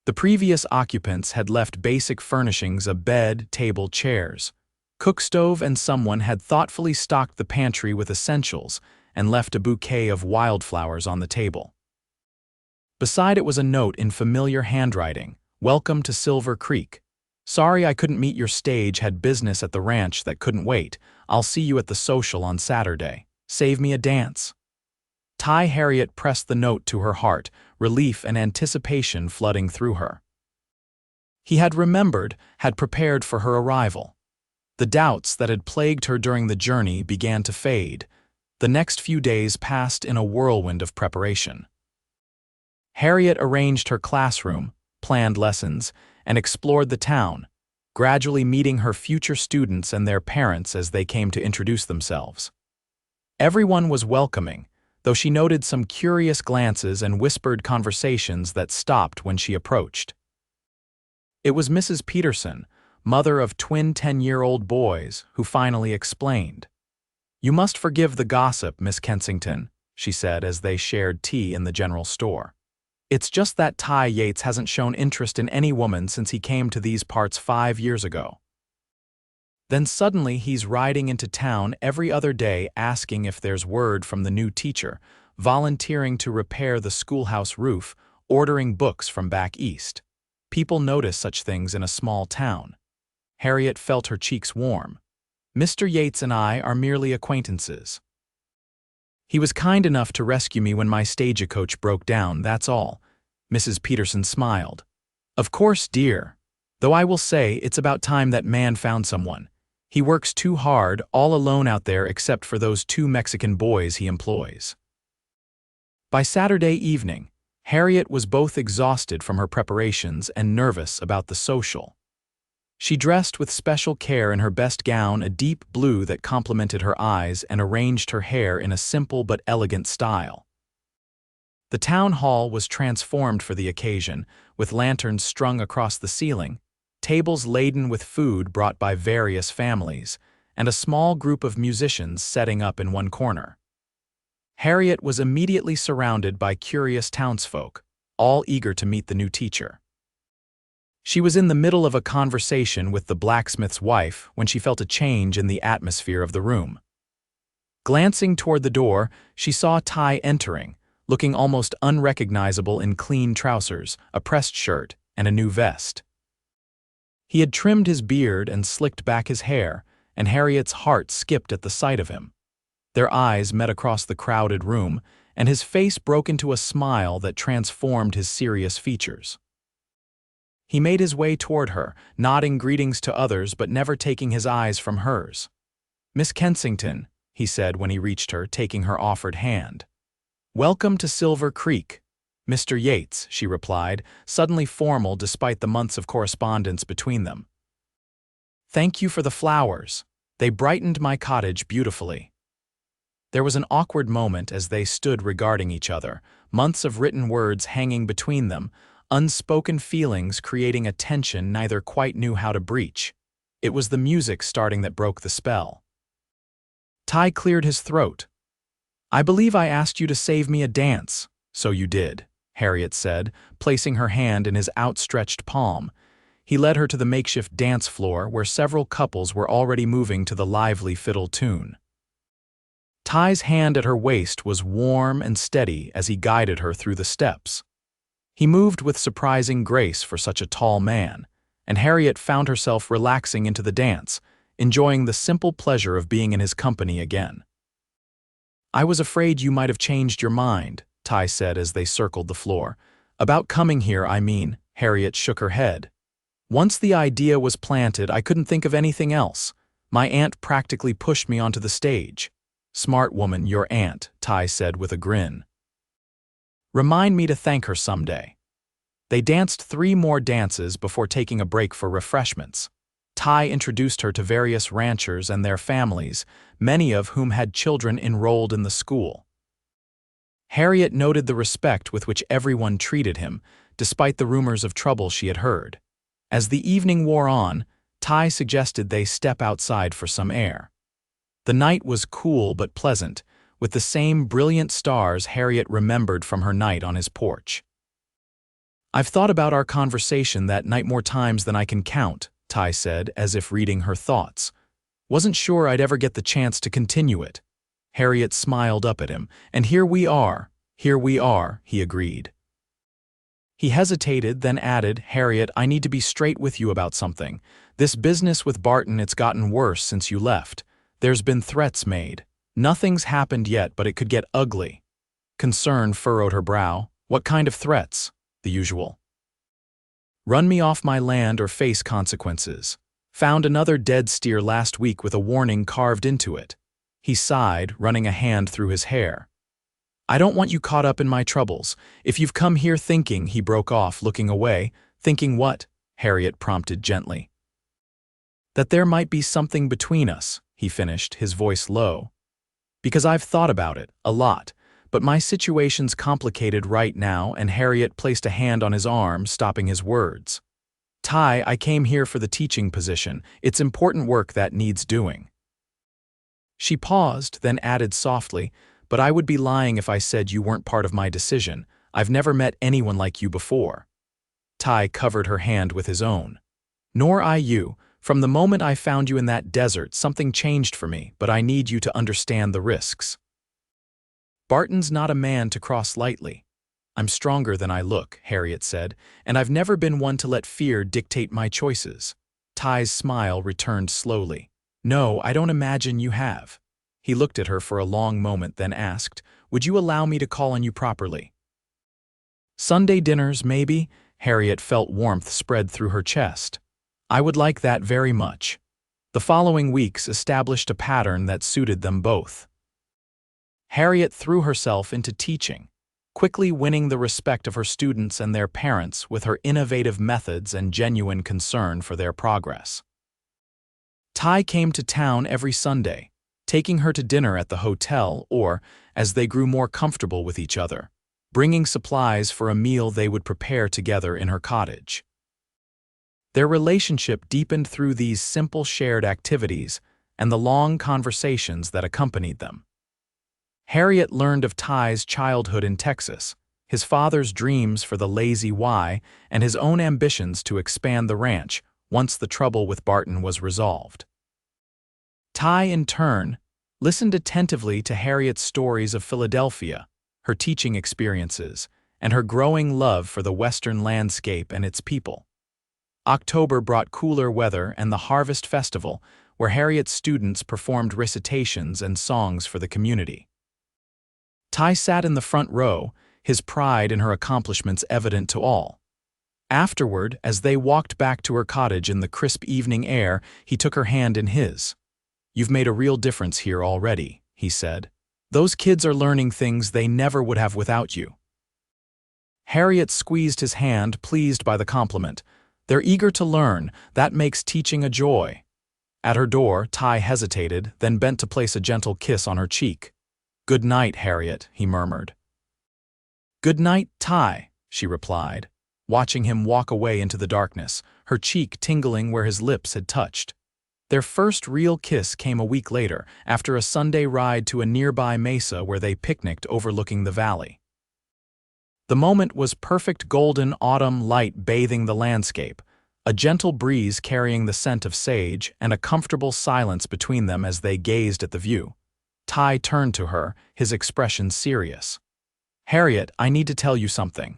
The previous occupants had left basic furnishings of bed, table, chairs. Cook stove, and someone had thoughtfully stocked the pantry with essentials and left a bouquet of wildflowers on the table. Beside it was a note in familiar handwriting, "Welcome to Silver Creek. Sorry I couldn't meet your stage, had business at the ranch that couldn't wait. I'll see you at the social on Saturday. Save me a dance." Ty. Harriet pressed the note to her heart, relief and anticipation flooding through her. He had remembered, had prepared for her arrival. The doubts that had plagued her during the journey began to fade. The next few days passed in a whirlwind of preparation. Harriet arranged her classroom, planned lessons, and explored the town, gradually meeting her future students and their parents as they came to introduce themselves. Everyone was welcoming, though she noted some curious glances and whispered conversations that stopped when she approached. It was Mrs. Peterson, mother of twin 10-year-old boys, who finally explained. "You must forgive the gossip, Miss Kensington," she said as they shared tea in the general store. "It's just that Ty Yates hasn't shown interest in any woman since he came to these parts 5 years ago. Then suddenly he's riding into town every other day asking if there's word from the new teacher, volunteering to repair the schoolhouse roof, ordering books from back east. People notice such things in a small town." Harriet felt her cheeks warm. "Mr. Yates and I are merely acquaintances. He was kind enough to rescue me when my stagecoach broke down, that's all." Mrs. Peterson smiled. "Of course, dear. Though I will say it's about time that man found someone. He works too hard, all alone out there except for those 2 Mexican boys he employs." By Saturday evening, Harriet was both exhausted from her preparations and nervous about the social. She dressed with special care in her best gown, a deep blue that complemented her eyes, and arranged her hair in a simple but elegant style. The town hall was transformed for the occasion, with lanterns strung across the ceiling, tables laden with food brought by various families, and a small group of musicians setting up in one corner. Harriet was immediately surrounded by curious townsfolk, all eager to meet the new teacher. She was in the middle of a conversation with the blacksmith's wife when she felt a change in the atmosphere of the room. Glancing toward the door, she saw Ty entering, looking almost unrecognizable in clean trousers, a pressed shirt, and a new vest. He had trimmed his beard and slicked back his hair, and Harriet's heart skipped at the sight of him. Their eyes met across the crowded room, and his face broke into a smile that transformed his serious features. He made his way toward her, nodding greetings to others but never taking his eyes from hers. "Miss Kensington," he said when he reached her, taking her offered hand. "Welcome to Silver Creek." "Mr. Yates," she replied, suddenly formal despite the months of correspondence between them. "Thank you for the flowers. They brightened my cottage beautifully." There was an awkward moment as they stood regarding each other, months of written words hanging between them, unspoken feelings creating a tension neither quite knew how to breach. It was the music starting that broke the spell. Ty cleared his throat. "I believe I asked you to save me a dance." "So you did," Harriet said, placing her hand in his outstretched palm. He led her to the makeshift dance floor where several couples were already moving to the lively fiddle tune. Ty's hand at her waist was warm and steady as he guided her through the steps. He moved with surprising grace for such a tall man, and Harriet found herself relaxing into the dance, enjoying the simple pleasure of being in his company again. "I was afraid you might have changed your mind," Ty said as they circled the floor. "About coming here, I mean." Harriet shook her head. "Once the idea was planted, I couldn't think of anything else. My aunt practically pushed me onto the stage." "Smart woman, your aunt," Ty said with a grin. "Remind me to thank her someday." They danced 3 more dances before taking a break for refreshments. Ty introduced her to various ranchers and their families, many of whom had children enrolled in the school. Harriet noted the respect with which everyone treated him, despite the rumors of trouble she had heard. As the evening wore on, Ty suggested they step outside for some air. The night was cool but pleasant, with the same brilliant stars Harriet remembered from her night on his porch. "I've thought about our conversation that night more times than I can count," Ty said, as if reading her thoughts. "Wasn't sure I'd ever get the chance to continue it." Harriet smiled up at him. "And here we are," he agreed. He hesitated, then added, "Harriet, I need to be straight with you about something. This business with Barton, it's gotten worse since you left. There's been threats made. Nothing's happened yet, but it could get ugly." Concern furrowed her brow. "What kind of threats?" "The usual. Run me off my land or face consequences. Found another dead steer last week with a warning carved into it." He sighed, running a hand through his hair. "I don't want you caught up in my troubles. If you've come here thinking," he broke off, looking away. "Thinking what?" Harriet prompted gently. "That there might be something between us," he finished, his voice low. Because I've thought about it, a lot, but my situation's complicated right now, and Harriet placed a hand on his arm, stopping his words. Ty, I came here for the teaching position. It's important work that needs doing. She paused, then added softly, but I would be lying if I said you weren't part of my decision. I've never met anyone like you before. Ty covered her hand with his own. Nor I you. From the moment I found you in that desert, something changed for me, but I need you to understand the risks. Barton's not a man to cross lightly. I'm stronger than I look, Harriet said, and I've never been one to let fear dictate my choices. Ty's smile returned slowly. No, I don't imagine you have. He looked at her for a long moment, then asked, would you allow me to call on you properly? Sunday dinners, maybe? Harriet felt warmth spread through her chest. I would like that very much. The following weeks established a pattern that suited them both. Harriet threw herself into teaching, quickly winning the respect of her students and their parents with her innovative methods and genuine concern for their progress. Ty came to town every Sunday, taking her to dinner at the hotel or, as they grew more comfortable with each other, bringing supplies for a meal they would prepare together in her cottage. Their relationship deepened through these simple shared activities and the long conversations that accompanied them. Harriet learned of Ty's childhood in Texas, his father's dreams for the Lazy Y, and his own ambitions to expand the ranch once the trouble with Barton was resolved. Ty, in turn, listened attentively to Harriet's stories of Philadelphia, her teaching experiences, and her growing love for the Western landscape and its people. October brought cooler weather and the Harvest Festival, where Harriet's students performed recitations and songs for the community. Ty sat in the front row, his pride in her accomplishments evident to all. Afterward, as they walked back to her cottage in the crisp evening air, he took her hand in his. You've made a real difference here already, he said. Those kids are learning things they never would have without you. Harriet squeezed his hand, pleased by the compliment. They're eager to learn. That makes teaching a joy. At her door, Ty hesitated, then bent to place a gentle kiss on her cheek. Good night, Harriet, he murmured. Good night, Ty, she replied, watching him walk away into the darkness, her cheek tingling where his lips had touched. Their first real kiss came a week later, after a Sunday ride to a nearby mesa where they picnicked overlooking the valley. The moment was perfect golden autumn light bathing the landscape, a gentle breeze carrying the scent of sage, and a comfortable silence between them as they gazed at the view. Ty turned to her, his expression serious. Harriet, I need to tell you something.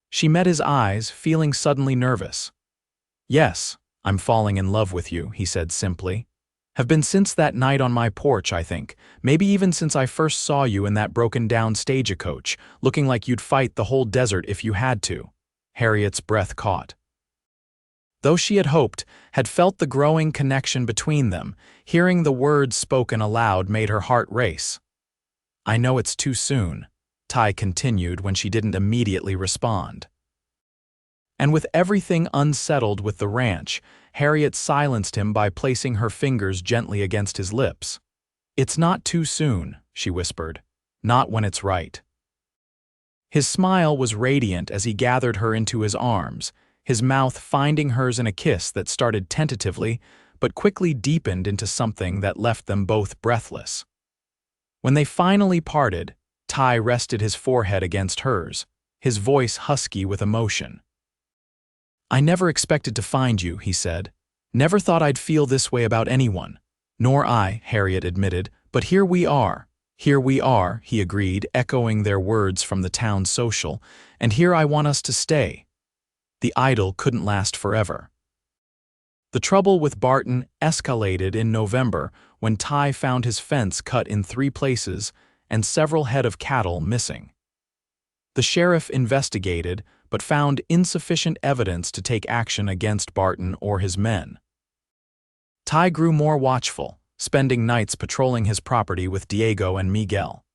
She met his eyes, feeling suddenly nervous. Yes, I'm falling in love with you, he said simply. Have been since that night on my porch, I think. Maybe even since I first saw you in that broken-down stagecoach, looking like you'd fight the whole desert if you had to. Harriet's breath caught. Though she had hoped, had felt the growing connection between them, hearing the words spoken aloud made her heart race. I know it's too soon, Ty continued when she didn't immediately respond. And with everything unsettled with the ranch, Harriet silenced him by placing her fingers gently against his lips. It's not too soon, she whispered. Not when it's right. His smile was radiant as he gathered her into his arms, his mouth finding hers in a kiss that started tentatively, but quickly deepened into something that left them both breathless. When they finally parted, Ty rested his forehead against hers, his voice husky with emotion. I never expected to find you, he said. Never thought I'd feel this way about anyone. Nor I, Harriet admitted, but here we are. Here we are, he agreed, echoing their words from the town social, and here I want us to stay. The idyll couldn't last forever. The trouble with Barton escalated in November when Ty found his fence cut in 3 places and several head of cattle missing. The sheriff investigated, but found insufficient evidence to take action against Barton or his men. Ty grew more watchful, spending nights patrolling his property with Diego and Miguel.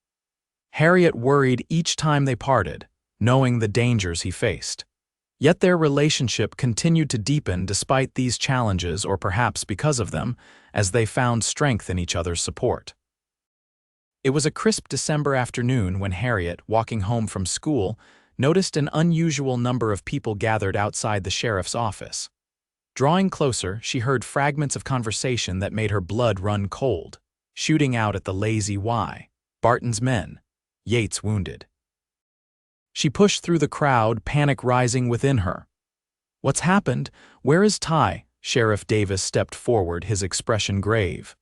Harriet worried each time they parted, knowing the dangers he faced. Yet their relationship continued to deepen despite these challenges, or perhaps because of them, as they found strength in each other's support. It was a crisp December afternoon when Harriet, walking home from school, noticed an unusual number of people gathered outside the sheriff's office. Drawing closer, she heard fragments of conversation that made her blood run cold. Shooting out at the lazy Y. Barton's men. Yates wounded. She pushed through the crowd, panic rising within her. "What's happened? Where is Ty?" Sheriff Davis stepped forward, his expression grave.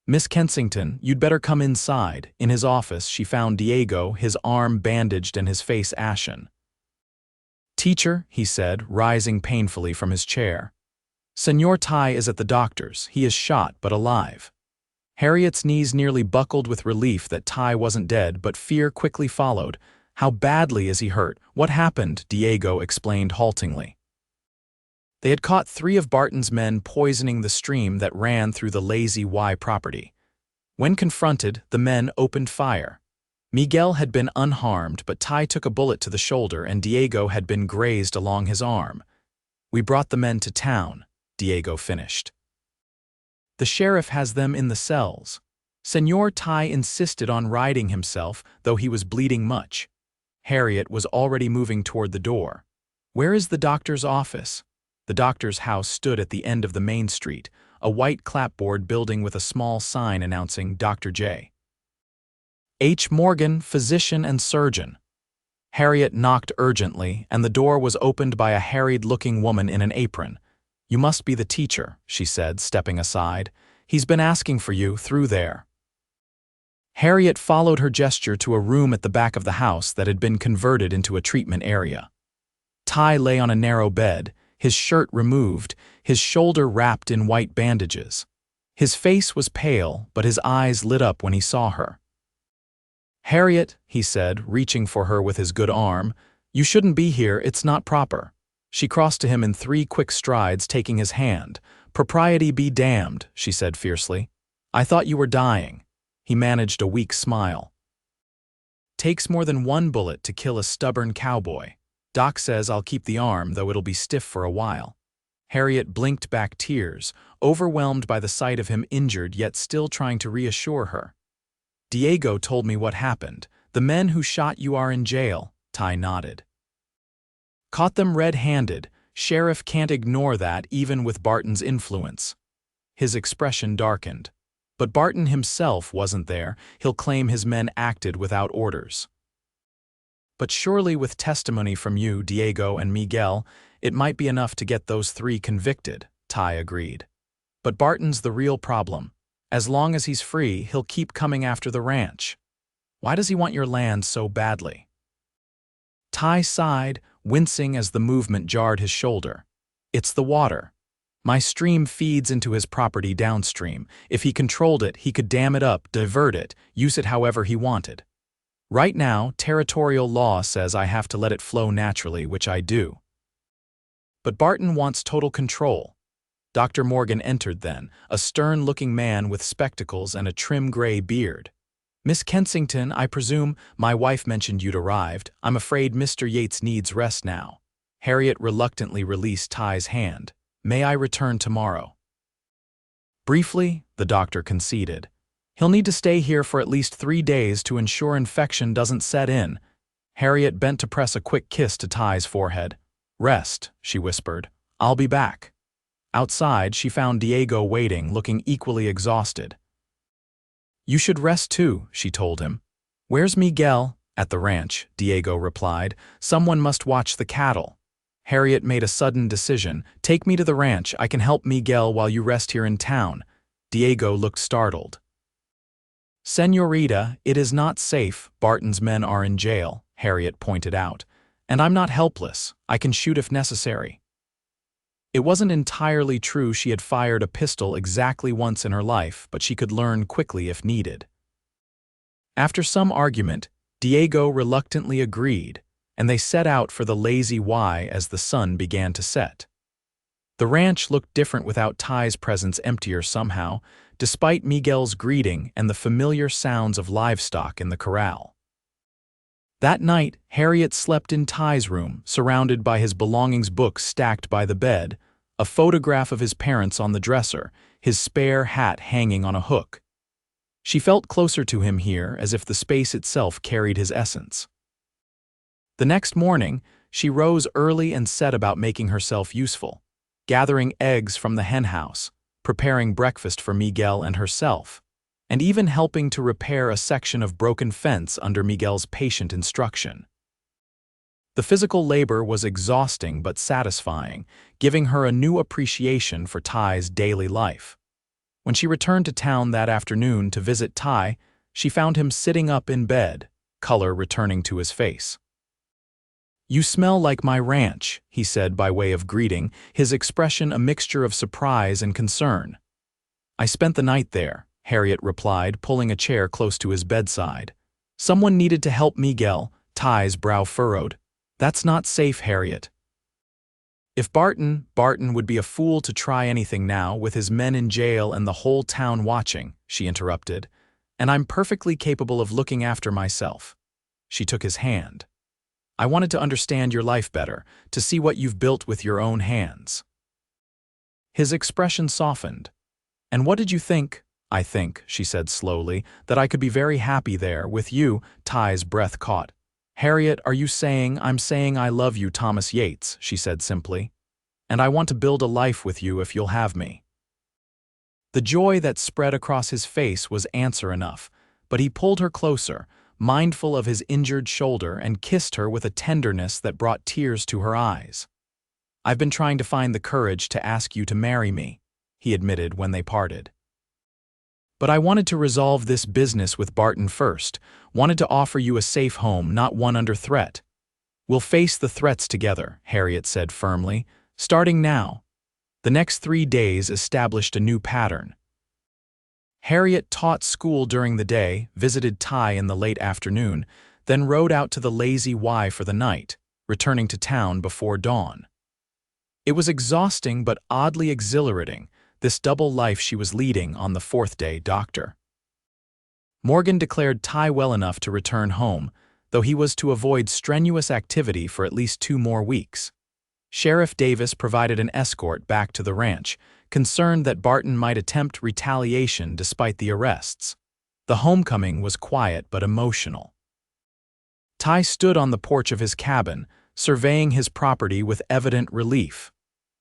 "Miss Kensington, you'd better come inside." In his office, she found Diego, his arm bandaged and his face ashen. "Teacher," he said, rising painfully from his chair. "Senor Ty is at the doctor's. He is shot, but alive." Harriet's knees nearly buckled with relief that Ty wasn't dead, but fear quickly followed. "How badly is he hurt? What happened?" Diego explained haltingly. They had caught 3 of Barton's men poisoning the stream that ran through the Lazy Y property. When confronted, the men opened fire. Miguel had been unharmed, but Ty took a bullet to the shoulder and Diego had been grazed along his arm. "We brought the men to town," Diego finished. "The sheriff has them in the cells." Senor Ty insisted on riding himself, though he was bleeding much. Harriet was already moving toward the door. "Where is the doctor's office?" The doctor's house stood at the end of the main street, a white clapboard building with a small sign announcing Dr. J. H. Morgan, physician and surgeon. Harriet knocked urgently, and the door was opened by a harried-looking woman in an apron. "You must be the teacher," she said, stepping aside. "He's been asking for you, through there." Harriet followed her gesture to a room at the back of the house that had been converted into a treatment area. Ty lay on a narrow bed, his shirt removed, his shoulder wrapped in white bandages. His face was pale, but his eyes lit up when he saw her. "Harriet," he said, reaching for her with his good arm, "you shouldn't be here, it's not proper." She crossed to him in 3 quick strides, taking his hand. "Propriety be damned," she said fiercely. "I thought you were dying." He managed a weak smile. "Takes more than 1 bullet to kill a stubborn cowboy. Doc says I'll keep the arm, though it'll be stiff for a while." Harriet blinked back tears, overwhelmed by the sight of him injured yet still trying to reassure her. "Diego told me what happened. The men who shot you are in jail," Ty nodded. "Caught them red-handed. Sheriff can't ignore that even with Barton's influence." His expression darkened. "But Barton himself wasn't there. He'll claim his men acted without orders." "But surely with testimony from you, Diego and Miguel, it might be enough to get those 3 convicted," Ty agreed. "But Barton's the real problem. As long as he's free, he'll keep coming after the ranch. Why does he want your land so badly?" Ty sighed, wincing as the movement jarred his shoulder. "It's the water. My stream feeds into his property downstream. If he controlled it, he could dam it up, divert it, use it however he wanted. Right now, territorial law says I have to let it flow naturally, which I do. But Barton wants total control." Dr. Morgan entered then, a stern-looking man with spectacles and a trim gray beard. "Miss Kensington, I presume my wife mentioned you'd arrived. I'm afraid Mr. Yates needs rest now." Harriet reluctantly released Ty's hand. "May I return tomorrow?" Briefly, the doctor conceded. "He'll need to stay here for at least 3 days to ensure infection doesn't set in." Harriet bent to press a quick kiss to Ty's forehead. "Rest," she whispered. "I'll be back." Outside, she found Diego waiting, looking equally exhausted. "You should rest too," she told him. "Where's Miguel?" "At the ranch," Diego replied. "Someone must watch the cattle." Harriet made a sudden decision. "Take me to the ranch. I can help Miguel while you rest here in town." Diego looked startled. "Señorita, it is not safe. Barton's men are in jail," Harriet pointed out. "And I'm not helpless. I can shoot if necessary." It wasn't entirely true she had fired a pistol exactly once in her life, but she could learn quickly if needed. After some argument, Diego reluctantly agreed, and they set out for the Lazy Y as the sun began to set. The ranch looked different without Ty's presence, emptier somehow, despite Miguel's greeting and the familiar sounds of livestock in the corral. That night, Harriet slept in Ty's room, surrounded by his belongings, books stacked by the bed, a photograph of his parents on the dresser, his spare hat hanging on a hook. She felt closer to him here, as if the space itself carried his essence. The next morning, she rose early and set about making herself useful, gathering eggs from the henhouse, preparing breakfast for Miguel and herself, and even helping to repair a section of broken fence under Miguel's patient instruction. The physical labor was exhausting but satisfying, giving her a new appreciation for Ty's daily life. When she returned to town that afternoon to visit Ty, she found him sitting up in bed, color returning to his face. "You smell like my ranch," he said by way of greeting, his expression a mixture of surprise and concern. "I spent the night there," Harriet replied, pulling a chair close to his bedside. "Someone needed to help Miguel." Ty's brow furrowed. "That's not safe, Harriet." "If Barton would be a fool to try anything now, with his men in jail and the whole town watching," she interrupted. "And I'm perfectly capable of looking after myself." She took his hand. "I wanted to understand your life better, to see what you've built with your own hands." His expression softened. "And what did you think?" "I think," she said slowly, "that I could be very happy there, with you." Ty's breath caught. "Harriet, are you saying—" "I'm saying I love you, Thomas Yates," she said simply. "And I want to build a life with you if you'll have me." The joy that spread across his face was answer enough, but he pulled her closer, mindful of his injured shoulder, and kissed her with a tenderness that brought tears to her eyes. "I've been trying to find the courage to ask you to marry me," he admitted when they parted. "But I wanted to resolve this business with Barton first, wanted to offer you a safe home, not one under threat." "We'll face the threats together," Harriet said firmly, "starting now." The next 3 days established a new pattern. Harriet taught school during the day, visited Ty in the late afternoon, then rode out to the Lazy Y for the night, returning to town before dawn. It was exhausting but oddly exhilarating, this double life she was leading on the 4th day, Doctor. Morgan declared Ty well enough to return home, though he was to avoid strenuous activity for at least 2 more weeks. Sheriff Davis provided an escort back to the ranch, concerned that Barton might attempt retaliation despite the arrests. The homecoming was quiet but emotional. Ty stood on the porch of his cabin, surveying his property with evident relief.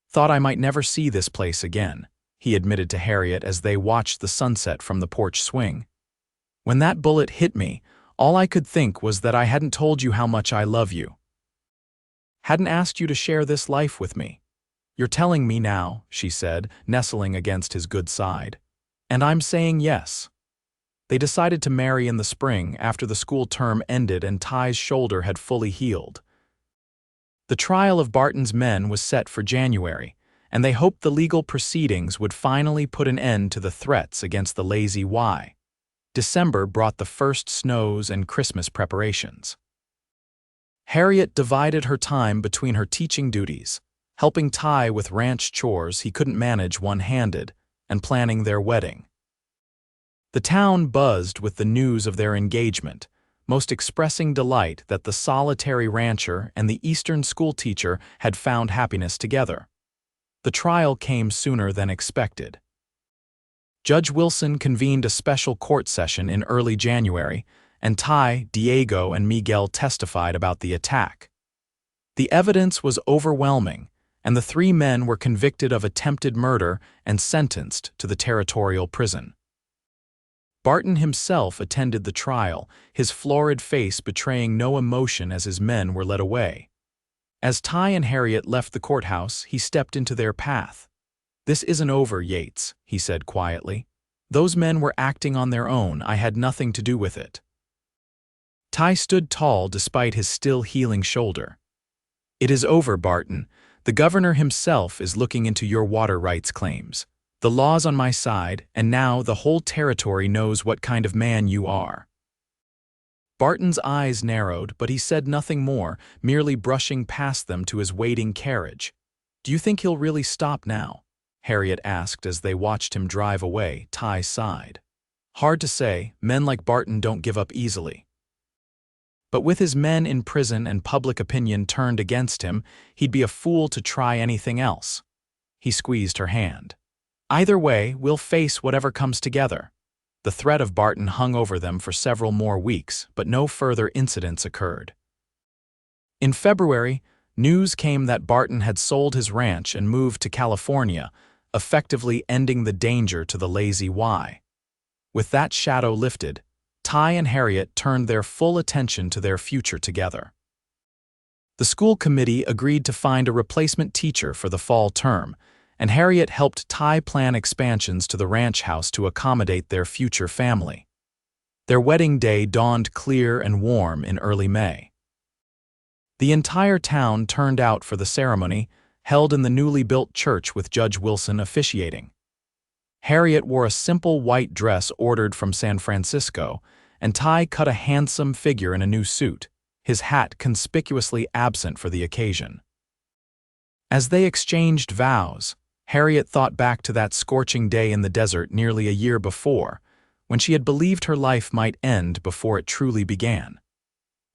"Thought I might never see this place again," he admitted to Harriet as they watched the sunset from the porch swing. "When that bullet hit me, all I could think was that I hadn't told you how much I love you. Hadn't asked you to share this life with me. You're telling me now," she said, nestling against his good side. "And I'm saying yes." They decided to marry in the spring after the school term ended and Ty's shoulder had fully healed. The trial of Barton's men was set for January, and they hoped the legal proceedings would finally put an end to the threats against the Lazy Y. December brought the first snows and Christmas preparations. Harriet divided her time between her teaching duties, helping Ty with ranch chores he couldn't manage one-handed, and planning their wedding. The town buzzed with the news of their engagement, most expressing delight that the solitary rancher and the Eastern schoolteacher had found happiness together. The trial came sooner than expected. Judge Wilson convened a special court session in early January, and Ty, Diego, and Miguel testified about the attack. The evidence was overwhelming, and the 3 men were convicted of attempted murder and sentenced to the territorial prison. Barton himself attended the trial, his florid face betraying no emotion as his men were led away. As Ty and Harriet left the courthouse, he stepped into their path. "This isn't over, Yates," he said quietly. "Those men were acting on their own. I had nothing to do with it." Ty stood tall despite his still healing shoulder. "It is over, Barton. The governor himself is looking into your water rights claims. The law's on my side, and now the whole territory knows what kind of man you are." Barton's eyes narrowed, but he said nothing more, merely brushing past them to his waiting carriage. "Do you think he'll really stop now?" Harriet asked as they watched him drive away. Ty sighed. "Hard to say. Men like Barton don't give up easily. But with his men in prison and public opinion turned against him, he'd be a fool to try anything else." He squeezed her hand. "Either way, we'll face whatever comes together." The threat of Barton hung over them for several more weeks, but no further incidents occurred. In February, news came that Barton had sold his ranch and moved to California, effectively ending the danger to the Lazy Y. With that shadow lifted, Ty and Harriet turned their full attention to their future together. The school committee agreed to find a replacement teacher for the fall term, and Harriet helped Ty plan expansions to the ranch house to accommodate their future family. Their wedding day dawned clear and warm in early May. The entire town turned out for the ceremony, held in the newly built church with Judge Wilson officiating. Harriet wore a simple white dress ordered from San Francisco, and Ty cut a handsome figure in a new suit, his hat conspicuously absent for the occasion. As they exchanged vows, Harriet thought back to that scorching day in the desert nearly a year before, when she had believed her life might end before it truly began.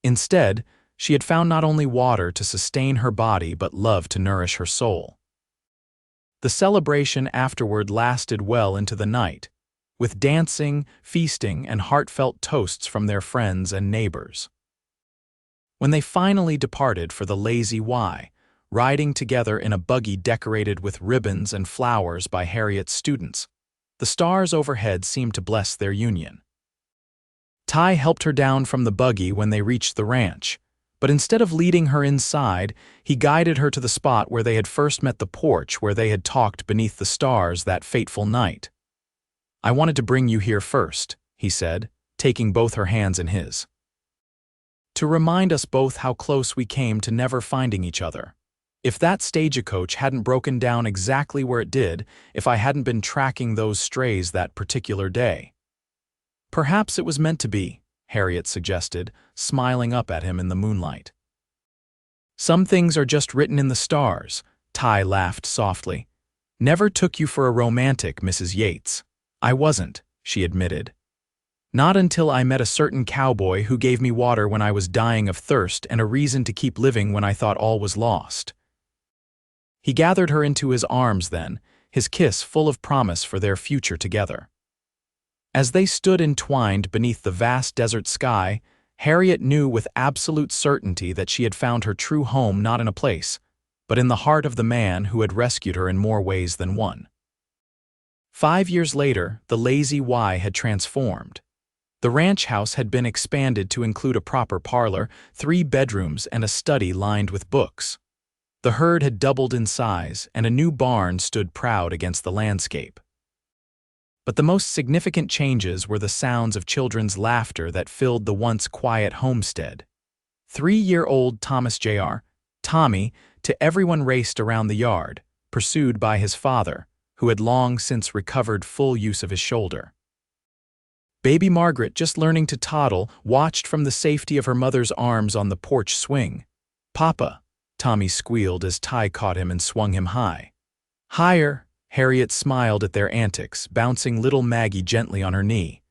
Instead, she had found not only water to sustain her body but love to nourish her soul. The celebration afterward lasted well into the night, with dancing, feasting, and heartfelt toasts from their friends and neighbors. When they finally departed for the Lazy Y, riding together in a buggy decorated with ribbons and flowers by Harriet's students, the stars overhead seemed to bless their union. Ty helped her down from the buggy when they reached the ranch, but instead of leading her inside, he guided her to the spot where they had first met, the porch where they had talked beneath the stars that fateful night. "I wanted to bring you here first," he said, taking both her hands in his, "to remind us both how close we came to never finding each other. If that stagecoach hadn't broken down exactly where it did, if I hadn't been tracking those strays that particular day." "Perhaps it was meant to be," Harriet suggested, smiling up at him in the moonlight. "Some things are just written in the stars," Ty laughed softly. "Never took you for a romantic, Mrs. Yates." "I wasn't," she admitted. "Not until I met a certain cowboy who gave me water when I was dying of thirst and a reason to keep living when I thought all was lost." He gathered her into his arms then, his kiss full of promise for their future together. As they stood entwined beneath the vast desert sky, Harriet knew with absolute certainty that she had found her true home not in a place, but in the heart of the man who had rescued her in more ways than one. 5 years later, the Lazy Y had transformed. The ranch house had been expanded to include a proper parlor, 3 bedrooms, and a study lined with books. The herd had doubled in size, and a new barn stood proud against the landscape. But the most significant changes were the sounds of children's laughter that filled the once quiet homestead. 3-year-old Thomas Jr., Tommy, to everyone raced around the yard, pursued by his father, who had long since recovered full use of his shoulder. Baby Margaret, just learning to toddle, watched from the safety of her mother's arms on the porch swing. "Papa," Tommy squealed as Ty caught him and swung him high. "Higher," Harriet smiled at their antics, bouncing little Maggie gently on her knee.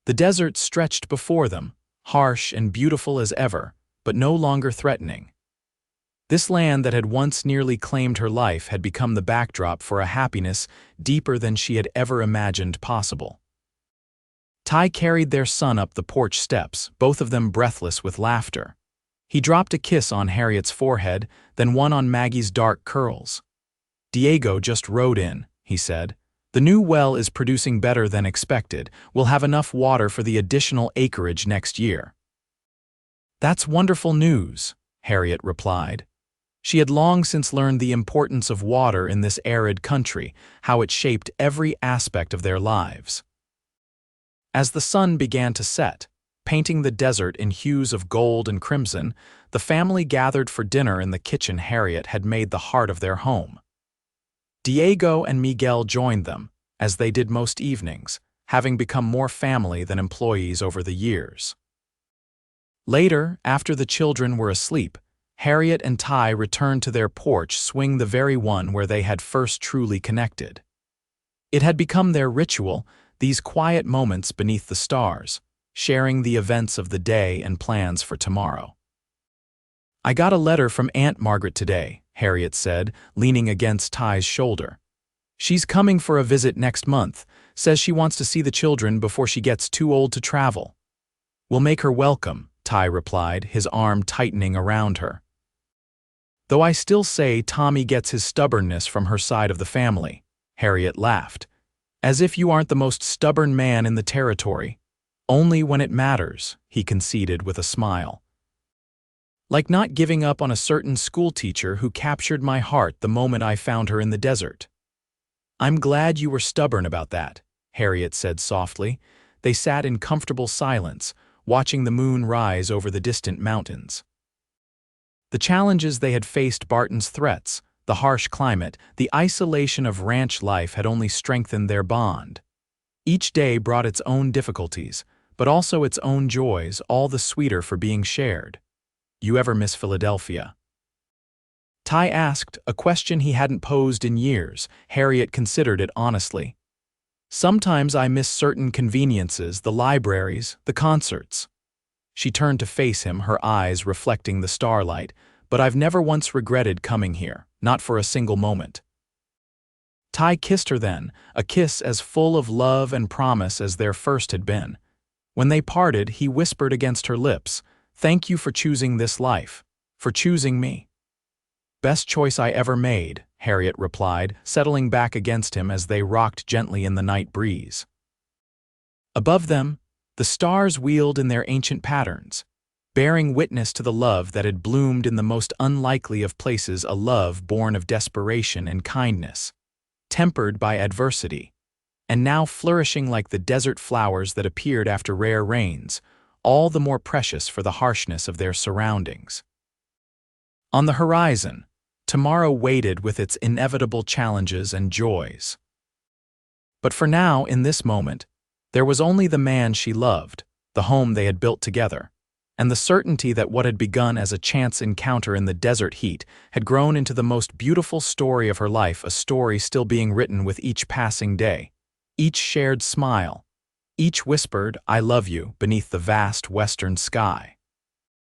The desert stretched before them, harsh and beautiful as ever, but no longer threatening. This land that had once nearly claimed her life had become the backdrop for a happiness deeper than she had ever imagined possible. Ty carried their son up the porch steps, both of them breathless with laughter. He dropped a kiss on Harriet's forehead, then one on Maggie's dark curls. "Diego just rode in," he said. "The new well is producing better than expected. We'll have enough water for the additional acreage next year." "That's wonderful news," Harriet replied. She had long since learned the importance of water in this arid country, how it shaped every aspect of their lives. As the sun began to set, painting the desert in hues of gold and crimson, the family gathered for dinner in the kitchen Harriet had made the heart of their home. Diego and Miguel joined them, as they did most evenings, having become more family than employees over the years. Later, after the children were asleep, Harriet and Ty returned to their porch swing, the very one where they had first truly connected. It had become their ritual, these quiet moments beneath the stars, sharing the events of the day and plans for tomorrow. "I got a letter from Aunt Margaret today," Harriet said, leaning against Ty's shoulder. "She's coming for a visit next month. Says she wants to see the children before she gets too old to travel. We'll make her welcome, Ty replied, his arm tightening around her. Though I still say Tommy gets his stubbornness from her side of the family, Harriet laughed. As if you aren't the most stubborn man in the territory. Only when it matters, he conceded with a smile. Like not giving up on a certain schoolteacher who captured my heart the moment I found her in the desert. I'm glad you were stubborn about that, Harriet said softly. They sat in comfortable silence, watching the moon rise over the distant mountains. The challenges they had faced, Barton's threats, the harsh climate, the isolation of ranch life had only strengthened their bond. Each day brought its own difficulties, but also its own joys, all the sweeter for being shared. You ever miss Philadelphia? Ty asked, a question he hadn't posed in years. Harriet considered it honestly. Sometimes I miss certain conveniences, the libraries, the concerts. She turned to face him, her eyes reflecting the starlight. But I've never once regretted coming here, not for a single moment. Ty kissed her then, a kiss as full of love and promise as their first had been. When they parted, he whispered against her lips, "Thank you for choosing this life, for choosing me." "Best choice I ever made," Harriet replied, settling back against him as they rocked gently in the night breeze. Above them, the stars wheeled in their ancient patterns, bearing witness to the love that had bloomed in the most unlikely of places, a love born of desperation and kindness, tempered by adversity, and now flourishing like the desert flowers that appeared after rare rains, all the more precious for the harshness of their surroundings. On the horizon, tomorrow waited with its inevitable challenges and joys. But for now, in this moment, there was only the man she loved, the home they had built together, and the certainty that what had begun as a chance encounter in the desert heat had grown into the most beautiful story of her life, a story still being written with each passing day, each shared smile, each whispered, "I love you," beneath the vast western sky.